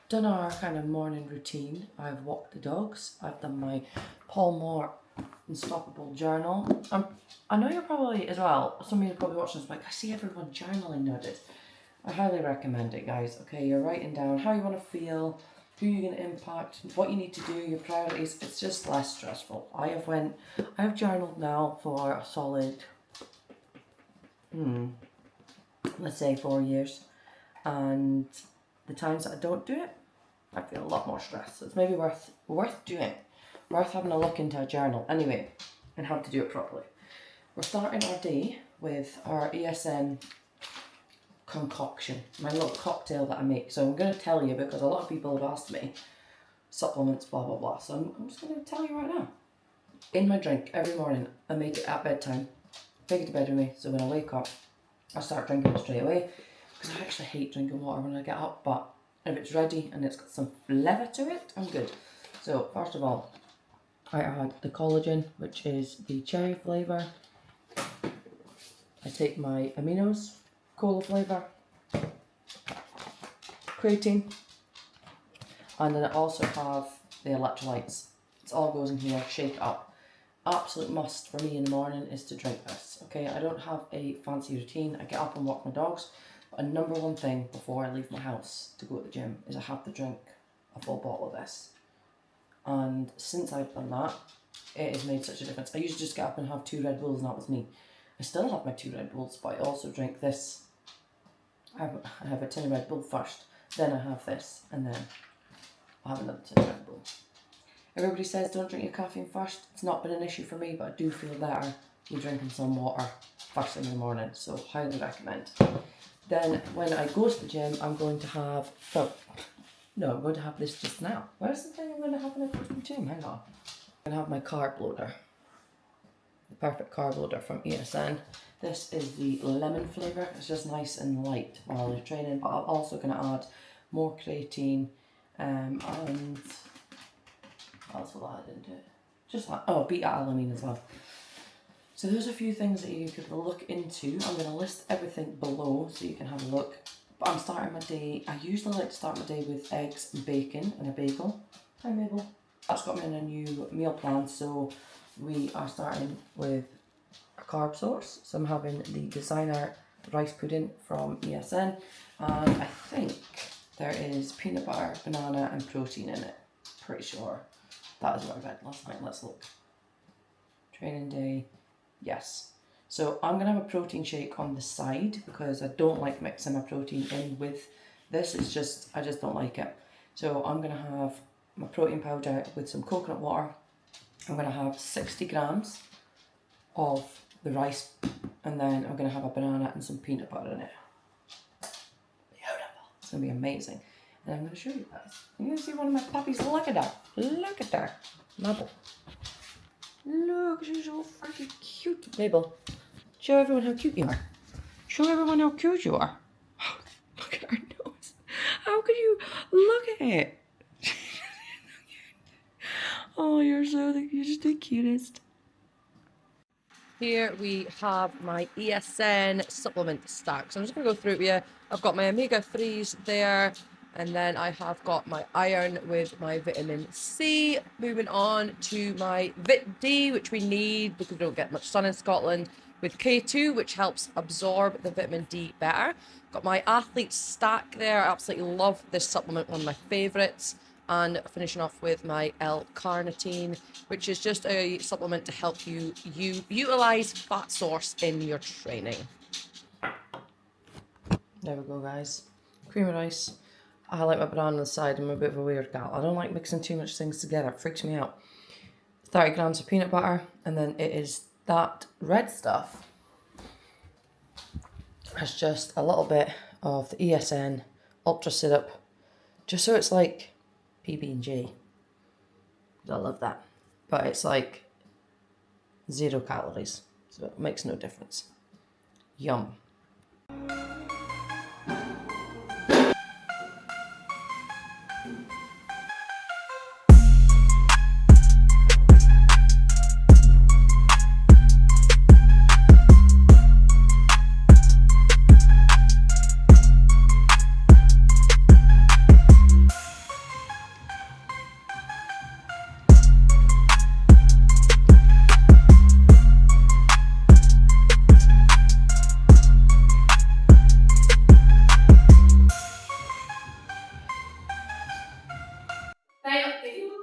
done our kind of morning routine. I've walked the dogs. I've done my Paul Moore Unstoppable journal. I know you're probably as well, some of you are probably watching this like, I see everyone journaling nowadays. I highly recommend it, guys. Okay, you're writing down how you want to feel, who you're going to impact, what you need to do, your priorities. It's just less stressful. I have journaled now for a solid, let's say 4 years. And the times that I don't do it, I feel a lot more stressed. So it's maybe worth doing, worth having a look into a journal anyway, and how to do it properly. We're starting our day with our ESN concoction, my little cocktail that I make. So I'm going to tell you because a lot of people have asked me supplements, blah blah blah. So I'm just going to tell you right now. In my drink every morning, I make it at bedtime. Take it to bed with me. So when I wake up, I start drinking it straight away. Because I actually hate drinking water when I get up, but if it's ready and it's got some flavour to it, I'm good. So first of all, I add the collagen, which is the cherry flavour. I take my aminos, cola flavour, creatine, and then I also have the electrolytes. It all goes in here, shake it up. Absolute must for me in the morning is to drink this. Okay, I don't have a fancy routine. I get up and walk my dogs. But a number one thing before I leave my house to go to the gym is I have to drink a full bottle of this. And since I've done that, it has made such a difference. I used to just get up and have 2 Red Bulls and that was me. I still have my 2 Red Bulls, but I also drink this. I have a tin of Red Bull first, then I have this, and then I have another tin of Red Bull. Everybody says don't drink your caffeine first. It's not been an issue for me, but I do feel better with drinking some water first thing in the morning, so highly recommend. Then when I go to the gym, I'm going to have, I'm going to have this just now. Where's the thing I'm going to have when I go to the gym? Hang on. I'm going to have my carb loader. The perfect carb loader from ESN. This is the lemon flavour. It's just nice and light while you're training, but I'm also going to add more creatine and what else will I add into it? Just like, beta-alanine as well. So there's a few things that you could look into. I'm going to list everything below so you can have a look. But I'm starting my day, I usually like to start my day with eggs and bacon and a bagel. Hi Mabel. That's got me on a new meal plan, so we are starting with a carb source. So I'm having the designer rice pudding from ESN. And I think there is peanut butter, banana and protein in it. Pretty sure. That is what I read last night. Let's look. Training day. Yes. So I'm going to have a protein shake on the side because I don't like mixing my protein in with this. I just don't like it. So I'm going to have my protein powder with some coconut water. I'm going to have 60 grams of the rice, and then I'm going to have a banana and some peanut butter in it. Beautiful. It's going to be amazing. And I'm going to show you guys. You're going to see one of my puppies. Look at that. Look at that. Mabel. Look, she's so freaking cute. Mabel, show everyone how cute you are. Show everyone how cute you are. Look at her nose. How could you look at it? Oh, you're just the cutest. Here we have my ESN supplement stack. So I'm just going to go through it with you. I've got my omega-3s there. And then I have got my iron with my vitamin C. Moving on to my Vit D, which we need because we don't get much sun in Scotland. With K2, which helps absorb the vitamin D better. Got my athlete stack there. I absolutely love this supplement, one of my favourites. And finishing off with my L-carnitine, which is just a supplement to help you utilise fat source in your training. There we go, guys. Cream of rice. I like my banana on the side. I'm a bit of a weird gal. I don't like mixing too much things together. It freaks me out. 30 grams of peanut butter. And then it is that red stuff. It's just a little bit of the ESN ultra syrup. Just so it's like PB&J. I love that. But it's like 0 calories. So it makes no difference. Yum.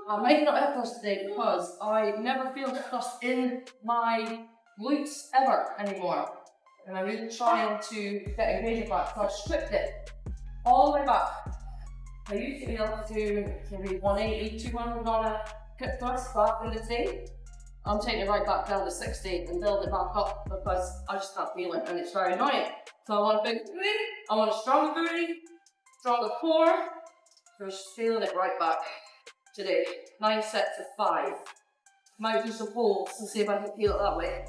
I might not hip thrust today because I never feel hip thrust in my glutes ever anymore. And I'm really trying to get engagement back, so I've stripped it all the way back. I used to be able to do maybe 180, 200 on a hip thrust back in the day. I'm taking it right back down to 60 and build it back up because I just can't feel it and it's very annoying. So I want a big booty, I want a stronger booty, stronger core. So just feeling it right back today. 9 sets of 5. Might do some pulls and see if I can feel it that way.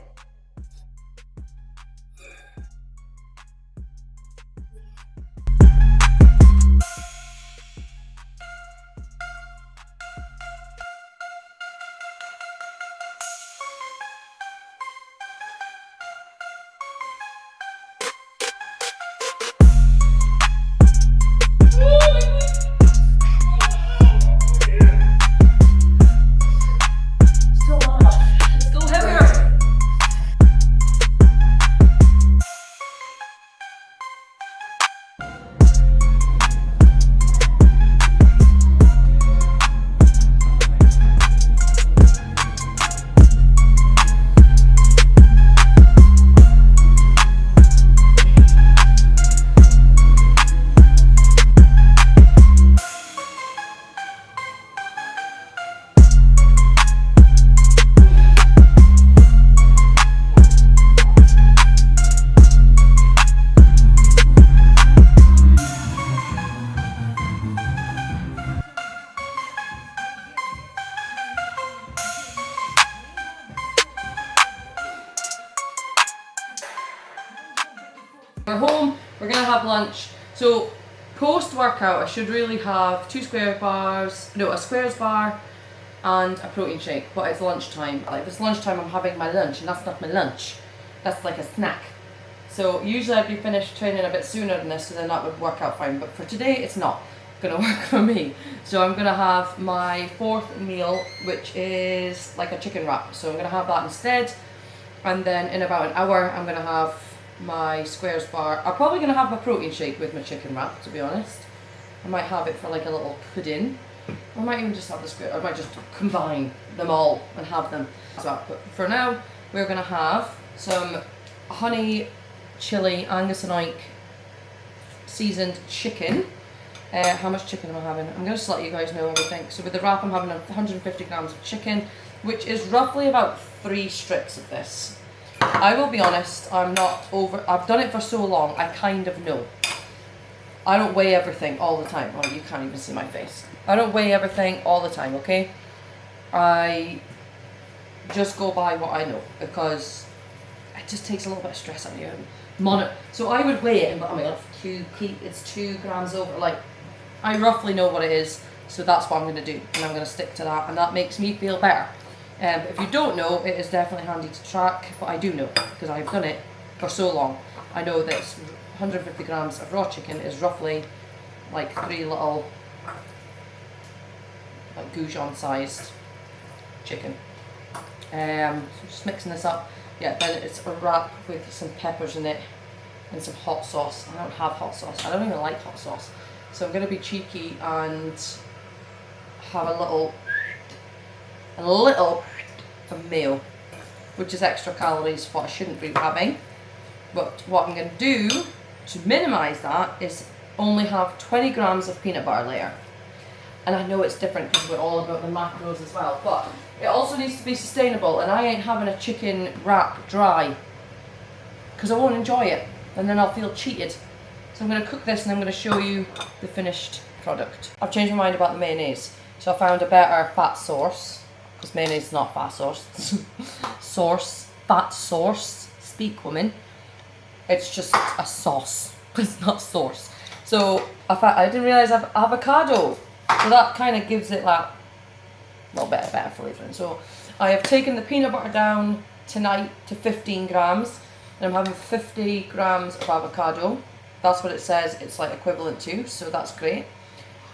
We're home, we're gonna have lunch. So post-workout I should really have a squares bar and a protein shake, but it's lunchtime. Like if it's lunchtime I'm having my lunch and that's not my lunch. That's like a snack. So usually I'd be finished training a bit sooner than this, so then that would work out fine. But for today it's not gonna work for me. So I'm gonna have my 4th meal, which is like a chicken wrap. So I'm gonna have that instead. And then in about an hour I'm gonna have my squares bar. I'm probably going to have my protein shake with my chicken wrap, to be honest. I might have it for like a little pudding. I might even just have the square. I might just combine them all and have them as well. But for now, we're going to have some honey chili Angus and Oink seasoned chicken. How much chicken am I having? I'm going to just let you guys know everything. So with the wrap, I'm having 150 grams of chicken, which is roughly about 3 strips of this. I will be honest, I've done it for so long, I kind of know. I don't weigh everything all the time. Well, you can't even see my face. I don't weigh everything all the time, okay? I just go by what I know because it just takes a little bit of stress out of you. So I would weigh it and, oh my god, it's 2 grams over. Like, I roughly know what it is, so that's what I'm going to do. And I'm going to stick to that, and that makes me feel better. But if you don't know, it is definitely handy to track, but I do know because I've done it for so long. I know that 150 grams of raw chicken is roughly like 3 little like goujon sized chicken. So just mixing this up. Yeah, then it's a wrap with some peppers in it and some hot sauce. I don't have hot sauce. I don't even like hot sauce. So I'm going to be cheeky and have a little of meal, which is extra calories, what I shouldn't be having. But what I'm going to do to minimise that is only have 20 grams of peanut butter layer. And I know it's different because we're all about the macros as well, but it also needs to be sustainable, and I ain't having a chicken wrap dry because I won't enjoy it and then I'll feel cheated. So I'm going to cook this and I'm going to show you the finished product. I've changed my mind about the mayonnaise, so I found a better fat source, because mayonnaise is not fat source. Fat source, speak woman. It's just a sauce, it's not sauce. So I didn't realise I have avocado, so that kind of gives it that little bit of better flavouring. So I have taken the peanut butter down tonight to 15 grams, and I'm having 50 grams of avocado. That's what it says it's like equivalent to, so that's great.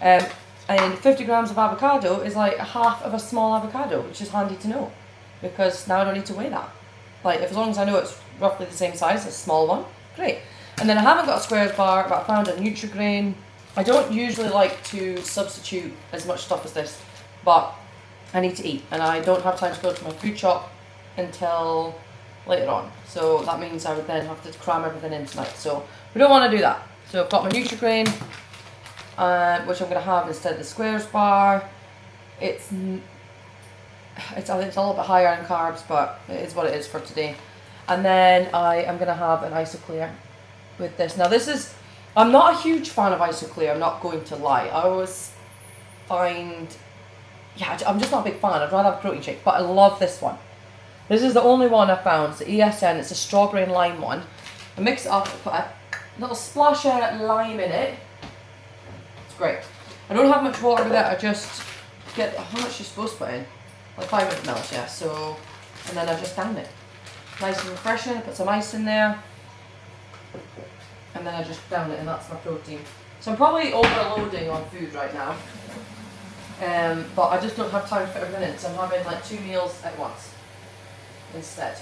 And 50 grams of avocado is like half of a small avocado, which is handy to know because now I don't need to weigh that. Like, as long as I know it's roughly the same size as a small one, great. And then I haven't got a squares bar, but I found a Nutri-Grain. I don't usually like to substitute as much stuff as this, but I need to eat, and I don't have time to go to my food shop until later on. So that means I would then have to cram everything in tonight. So we don't want to do that. So I've got my Nutri-Grain, which I'm going to have instead of the Squares bar. It's a little bit higher in carbs, but it is what it is for today. And then I am going to have an Isoclear with this. Now this is, I'm not a huge fan of Isoclear, I'm not going to lie. I always find, yeah, I'm just not a big fan. I'd rather have a protein shake, but I love this one. This is the only one I found. It's the ESN, it's a strawberry and lime one. I mix it up, I put a little splash of lime in it. It's great. I don't have much water with it, I just get, how much you're supposed to put in? Like 500 ml, yeah, so, and then I just down it. Nice and refreshing, I put some ice in there. And then I just down it, and that's my protein. So I'm probably overloading on food right now. But I just don't have time to fit everything in, so I'm having like 2 meals at once instead.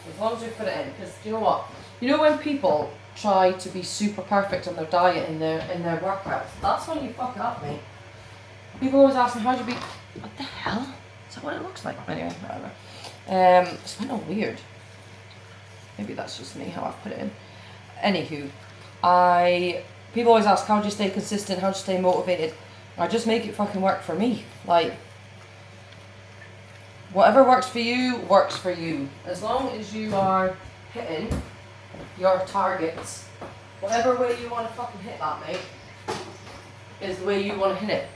As long as we put it in, because you know what? You know when people try to be super perfect on their diet in their workouts, that's when you fuck it up, mate. People always ask me, how do you be? What the hell? Is that what it looks like? Anyway, whatever. It's kind of weird. Maybe that's just me, how I've put it in. Anywho, people always ask, how do you stay consistent? How do you stay motivated? I just make it fucking work for me. Like, whatever works for you, works for you. As long as you are hitting your targets, whatever way you want to fucking hit that, mate, is the way you want to hit it.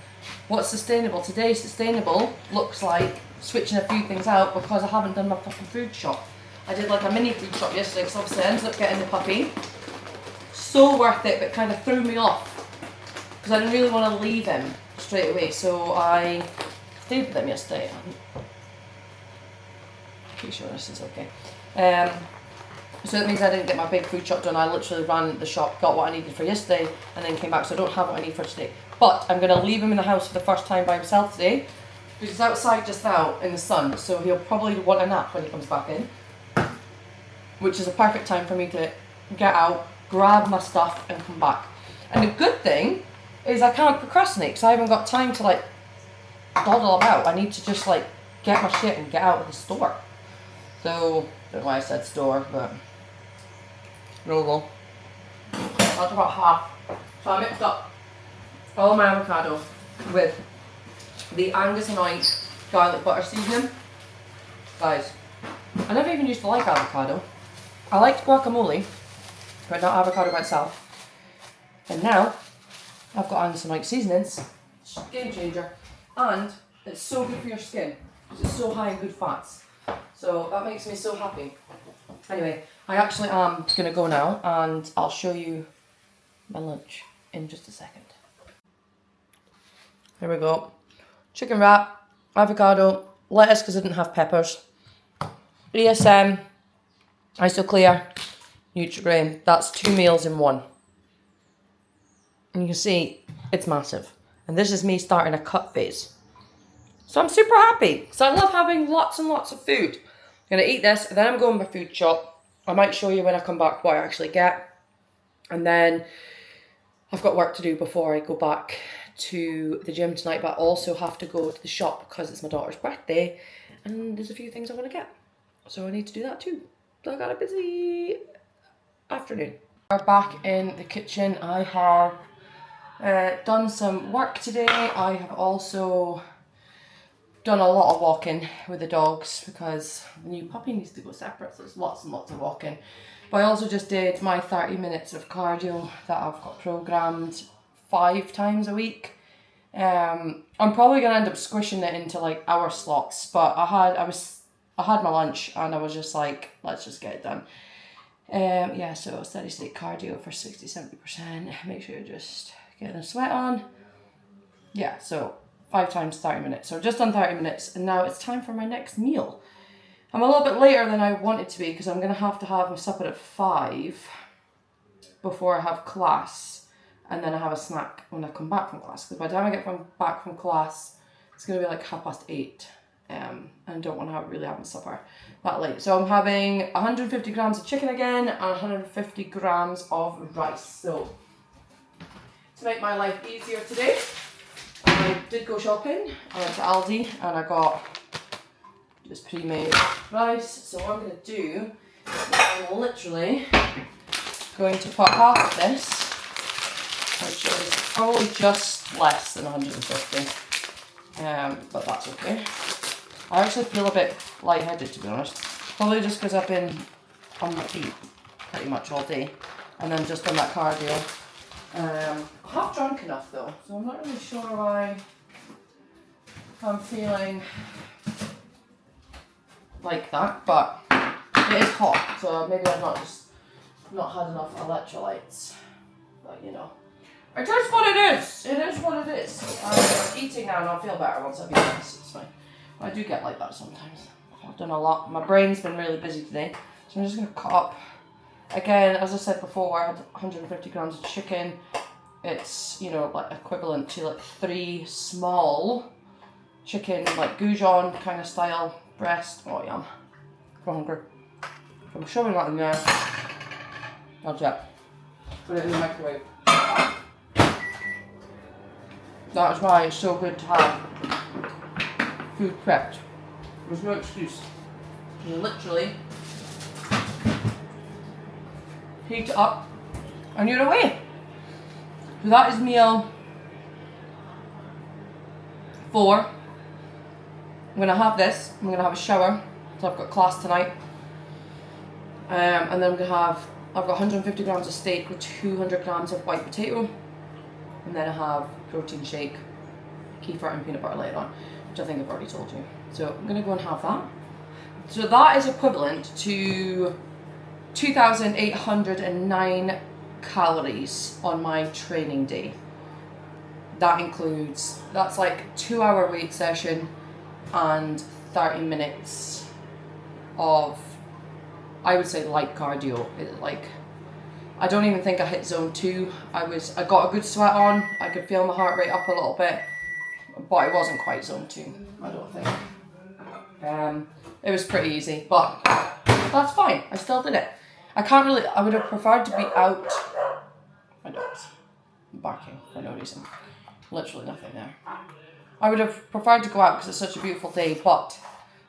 What's sustainable? Today's sustainable looks like switching a few things out because I haven't done my fucking food shop. I did like a mini food shop yesterday because obviously I ended up getting the puppy. So worth it, but kind of threw me off because I didn't really want to leave him straight away. So I stayed with him yesterday. Pretty sure this is okay. So that means I didn't get my big food shop done. I literally ran the shop, got what I needed for yesterday, and then came back. So I don't have what I need for today. But I'm going to leave him in the house for the first time by himself today. Because he's outside just now in the sun, so he'll probably want a nap when he comes back in. Which is a perfect time for me to get out, grab my stuff and come back. And the good thing is I can't procrastinate because I haven't got time to like dawdle about. I need to just like get my shit and get out of the store. So, I don't know why I said store, but roll. That's about half. So I mixed up all my avocado with the Angus and Oink garlic butter seasoning. Guys, I never even used to like avocado. I liked guacamole, but not avocado by itself. And now, I've got Angus and Oink seasonings. It's a game changer. And it's so good for your skin, because it's so high in good fats. So that makes me so happy. Anyway, I actually am going to go now, and I'll show you my lunch in just a second. Here we go. Chicken wrap, avocado, lettuce because I didn't have peppers, ESM, Isoclear, Nutri-Grain. That's 2 meals in one. And you can see it's massive. And this is me starting a cut phase. So I'm super happy because I love having lots and lots of food. I'm going to eat this, and then I'm going to my food shop. I might show you when I come back what I actually get. And then I've got work to do before I go back to the gym tonight, but I also have to go to the shop because it's my daughter's birthday and there's a few things I want to get. So I need to do that too. So I got a busy afternoon. We're back in the kitchen. I have done some work today. I have also done a lot of walking with the dogs because the new puppy needs to go separate, so there's lots and lots of walking. But I also just did my 30 minutes of cardio that I've got programmed 5 times a week. I'm probably gonna end up squishing it into like hour slots, but I had my lunch and I was just like, let's just get it done. Yeah, so steady state cardio for 60-70%. Make sure you're just getting a sweat on. Yeah, so 5 times 30 minutes. So I've just done 30 minutes and now it's time for my next meal. I'm a little bit later than I wanted to be because I'm gonna have my supper at 5 before I have class. And then I have a snack when I come back from class. Because by the time I get back from class, it's going to be like 8:30. And I don't want to really have a supper that late. So I'm having 150 grams of chicken again and 150 grams of rice. So to make my life easier today, I'm I did go shopping. I went to Aldi and I got just pre-made rice. So what I'm going to do is I'm literally going to put half of this, which is probably just less than 150, but that's okay. I actually feel a bit lightheaded, to be honest. Probably just because I've been on my feet pretty much all day, and then just on that cardio. I have drunk enough though, so I'm not really sure why I'm feeling like that, but it is hot, so maybe I've not had enough electrolytes, but you know. It is what it is. It is what it is. I'm eating now and I'll feel better once I've eaten this. It's fine. I do get like that sometimes. I've done a lot. My brain's been really busy today, so I'm just going to cut up. Again, as I said before, I had 150 grams of chicken. It's, you know, like equivalent to like 3 small chicken, like goujon kind of style breast. Oh, yum. I'm hungry. I'm shoving that in there. That's it. Put it in the microwave. That's why it's so good to have food prepped. There's no excuse. You literally heat it up and you're away. So that is meal 4. I'm going to have this. I'm going to have a shower. So I've got class tonight. And then I've got 150 grams of steak with 200 grams of white potato. And then I have protein shake, kefir and peanut butter later on, which I think I've already told you. So I'm going to go and have that. So that is equivalent to 2,809 calories on my training day. That includes, that's like 2-hour weight session and 30 minutes of, I would say, light cardio. I don't even think I hit zone 2. I got a good sweat on. I could feel my heart rate up a little bit, but it wasn't quite zone 2, I don't think. It was pretty easy, but that's fine. I still did it. I would have preferred to be out. My dog's barking for no reason. Literally nothing there. I would have preferred to go out because it's such a beautiful day, but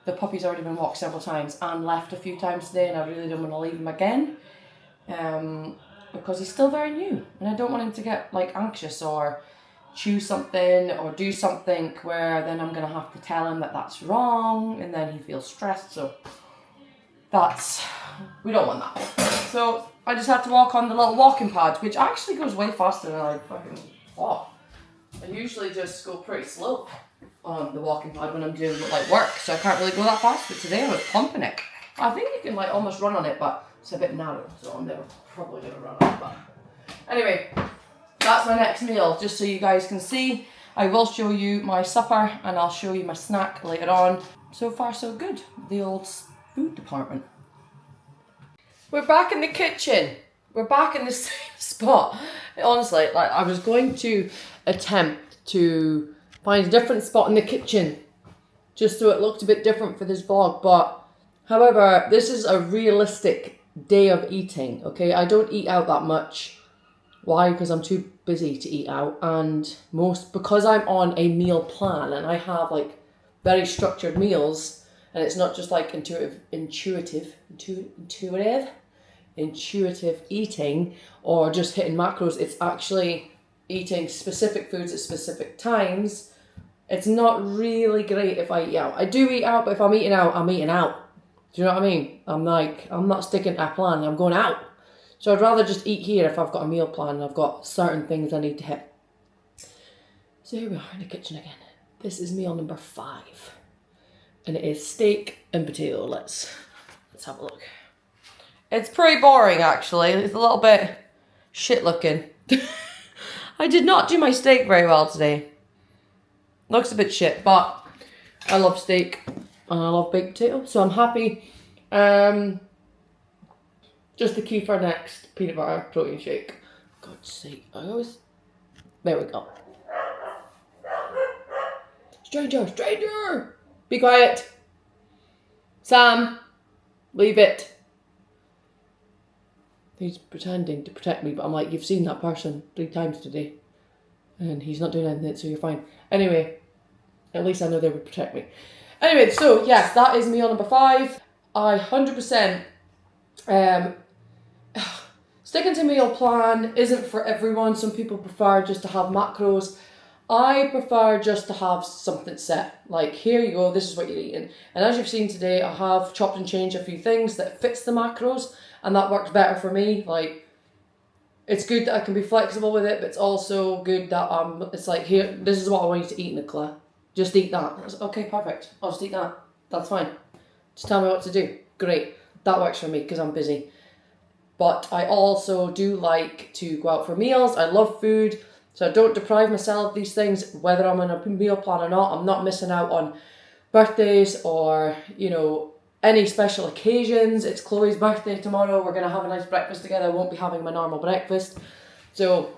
the puppy's already been walked several times and left a few times today, and I really don't want to leave him again. Because he's still very new, and I don't want him to get like anxious or chew something or do something where then I'm gonna have to tell him that that's wrong, and then he feels stressed. So we don't want that. So I just had to walk on the little walking pad, which actually goes way faster than I fucking thought. I usually just go pretty slow on the walking pad when I'm doing like work, so I can't really go that fast. But today I was pumping it. I think you can like almost run on it, but it's a bit narrow, so I'm never probably gonna run on it. But anyway, that's my next meal, just so you guys can see. I will show you my supper and I'll show you my snack later on. So far so good, the old food department. We're back in the kitchen. We're back in the same spot. Honestly, like I was going to attempt to find a different spot in the kitchen just so it looked a bit different for this vlog, but however, this is a realistic day of eating, okay? I don't eat out that much. Why? Because I'm too busy to eat out, and because I'm on a meal plan and I have like very structured meals, and it's not just like intuitive eating or just hitting macros. It's actually eating specific foods at specific times. It's not really great if I eat out. I do eat out, but if I'm eating out, I'm eating out. Do you know what I mean? I'm not sticking to a plan, I'm going out. So I'd rather just eat here if I've got a meal plan and I've got certain things I need to hit. So here we are in the kitchen again. This is meal number 5. And it is steak and potato. Let's have a look. It's pretty boring actually. It's a little bit shit looking. I did not do my steak very well today. Looks a bit shit, but I love steak and I love baked potato, so I'm happy. Just the kefir next, peanut butter, protein shake. God's sake, there we go. Stranger! Be quiet. Sam, leave it. He's pretending to protect me, but I'm like, you've seen that person 3 times today. And he's not doing anything, so you're fine. Anyway, at least I know they would protect me. Anyway, so yes, that is meal number 5. I 100% sticking to meal plan isn't for everyone. Some people prefer just to have macros. I prefer just to have something set. Like, here you go, this is what you're eating. And as you've seen today, I have chopped and changed a few things that fits the macros, and that works better for me. Like, it's good that I can be flexible with it, but it's also good that it's like, here, this is what I want you to eat, Nicola. Just eat that. I was like, okay, perfect. I'll just eat that. That's fine. Just tell me what to do. Great. That works for me because I'm busy. But I also do like to go out for meals. I love food. So I don't deprive myself of these things, whether I'm on a meal plan or not. I'm not missing out on birthdays or, you know, any special occasions. It's Chloe's birthday tomorrow. We're going to have a nice breakfast together. I won't be having my normal breakfast. So,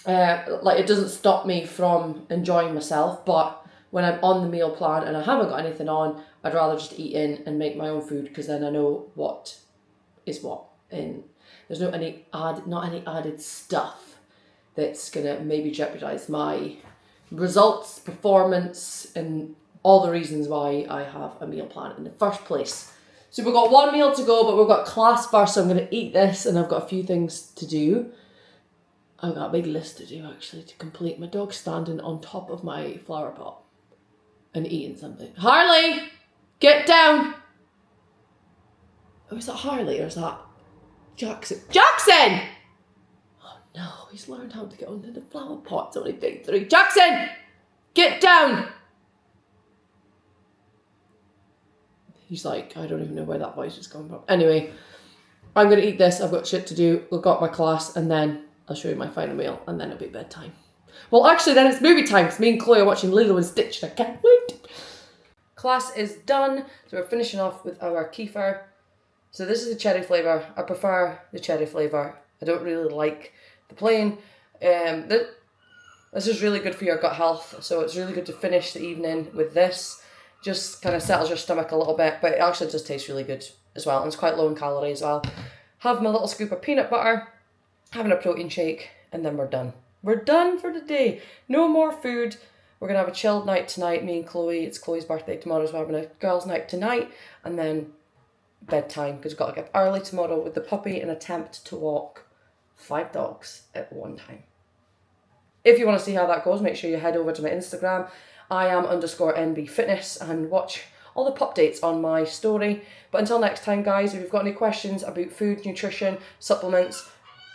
like, it doesn't stop me from enjoying myself. But when I'm on the meal plan and I haven't got anything on, I'd rather just eat in and make my own food, because then I know what is what. And there's not any added stuff that's going to maybe jeopardise my results, performance, and all the reasons why I have a meal plan in the first place. So we've got 1 meal to go, but we've got class first, so I'm going to eat this, and I've got a few things to do. I've got a big list to do, actually, to complete. My dog's standing on top of my flower pot and eating something. Harley! Get down! Oh, is that Harley, or is that Jackson? Jackson! No, he's learned how to get under the flower pot. It's only big 3. Jackson! Get down! He's like, I don't even know where that voice is coming from. Anyway, I'm going to eat this. I've got shit to do. I've got my class, and then I'll show you my final meal, and then it'll be bedtime. Well, actually, then it's movie time, because me and Chloe are watching Lilo and Stitch, and I can't wait. Class is done, so we're finishing off with our kefir. So this is the cherry flavour. I prefer the cherry flavour. I don't really like the plain. This is really good for your gut health, so it's really good to finish the evening with this. Just kind of settles your stomach a little bit, but it actually just tastes really good as well, and it's quite low in calories as well. Have my little scoop of peanut butter, having a protein shake, and then we're done. We're done for the day. No more food. We're going to have a chilled night tonight, me and Chloe. It's Chloe's birthday tomorrow, so we're having a girls' night tonight, and then bedtime, because we've got to get up early tomorrow with the puppy and attempt to walk 5 dogs at one time. If you want to see how that goes, make sure you head over to my Instagram. I am _NBFitness, and watch all the pup dates on my story. But until next time, guys, if you've got any questions about food, nutrition, supplements,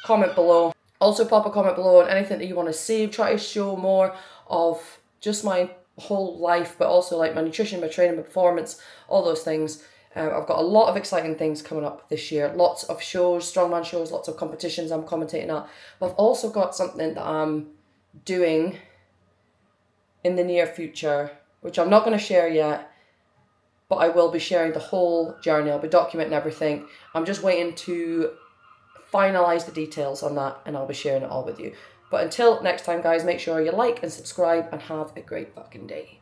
comment below. Also pop a comment below on anything that you want to see. Try to show more of just my whole life, but also like my nutrition, my training, my performance, all those things. I've got a lot of exciting things coming up this year. Lots of shows, strongman shows, lots of competitions I'm commentating at. But I've also got something that I'm doing in the near future, which I'm not going to share yet, but I will be sharing the whole journey. I'll be documenting everything. I'm just waiting to finalise the details on that, and I'll be sharing it all with you. But until next time, guys, make sure you like and subscribe, and have a great fucking day.